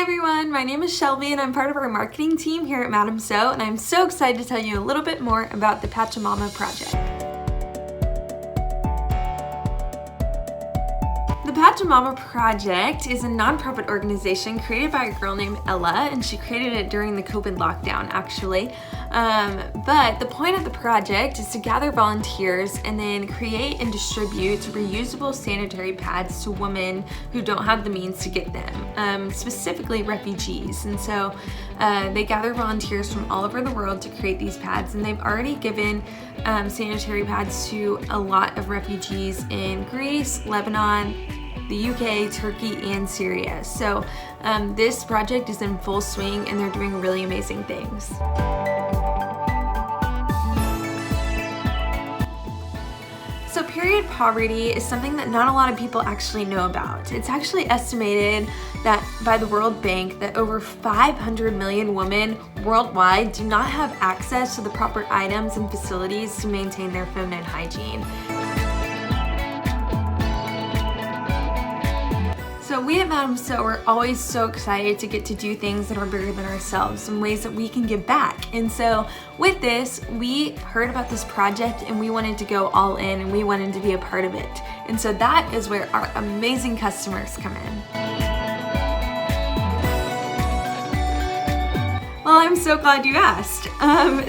Hi everyone, my name is Shelby and I'm part of our marketing team here at MadamSew, and I'm so excited to tell you a little bit more about the Pachamama Project. The Pachamama Project is a nonprofit organization created by a girl named Ella, and she created it during the COVID lockdown actually. But the point of the project is to gather volunteers and then create and distribute reusable sanitary pads to women who don't have the means to get them, specifically refugees. And so they gather volunteers from all over the world to create these pads, and they've already given sanitary pads to a lot of refugees in Greece, Lebanon, the UK, Turkey, and Syria. So this project is in full swing and they're doing really amazing things. So period poverty is something that not a lot of people actually know about. It's actually estimated that by the World Bank that over 500 million women worldwide do not have access to the proper items and facilities to maintain their feminine hygiene. So we at MadamSew are always so excited to get to do things that are bigger than ourselves, in ways that we can give back. And so with this, we heard about this project and we wanted to go all in and we wanted to be a part of it. And so that is where our amazing customers come in. Well, I'm so glad you asked.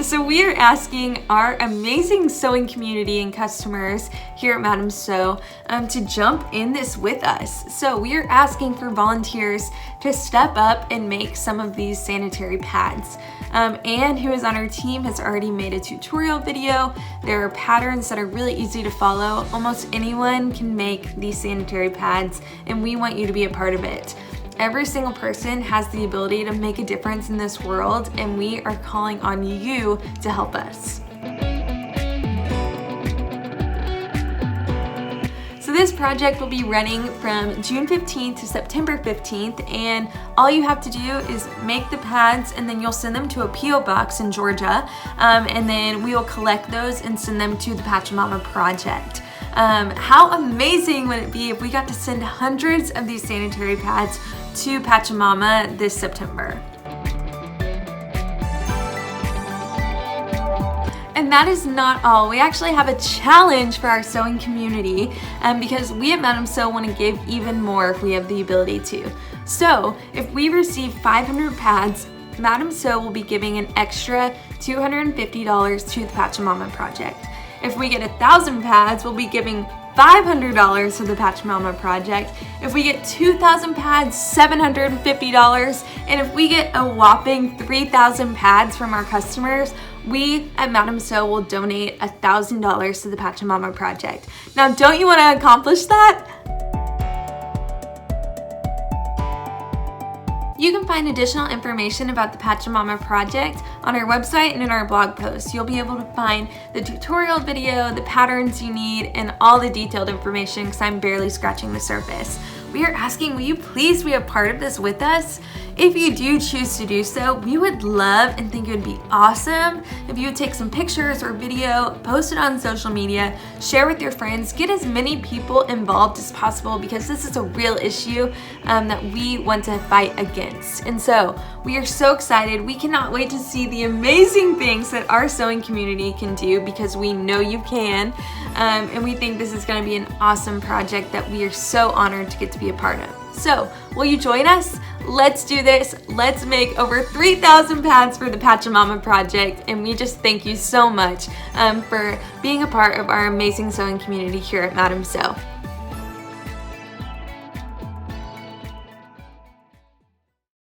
So we are asking our amazing sewing community and customers here at MadamSew to jump in this with us. So we are asking for volunteers to step up and make some of these sanitary pads. Anne, who is on our team, has already made a tutorial video. There are patterns that are really easy to follow. Almost anyone can make these sanitary pads, and we want you to be a part of it. Every single person has the ability to make a difference in this world, and we are calling on you to help us. So this project will be running from June 15th to September 15th, and all you have to do is make the pads and then you'll send them to a P.O. box in Georgia, and then we will collect those and send them to the Pachamama Project. How amazing would it be if we got to send hundreds of these sanitary pads to Pachamama this September? And that is not all. We actually have a challenge for our sewing community because we at MadamSew want to give even more if we have the ability to. So if we receive 500 pads, MadamSew will be giving an extra $250 to the Pachamama Project. If we get 1,000 pads, we'll be giving $500 to the Pachamama Project. If we get 2,000 pads, $750. And if we get a whopping 3,000 pads from our customers, we at MadamSew will donate $1,000 to the Pachamama Project. Now, don't you want to accomplish that? You can find additional information about the Pachamama Project on our website and in our blog posts. You'll be able to find the tutorial video, the patterns you need, and all the detailed information because I'm barely scratching the surface. We are asking, will you please be a part of this with us? If you do choose to do so, we would love and think it would be awesome if you would take some pictures or video, post it on social media, share with your friends, get as many people involved as possible because this is a real issue that we want to fight against. And so we are so excited. We cannot wait to see the amazing things that our sewing community can do because we know you can. And we think this is going to be an awesome project that we are so honored to get to be a part of. So, will you join us? Let's do this. Let's make over 3,000 pads for the Pachamama Project, and we just thank you so much for being a part of our amazing sewing community here at MadamSew.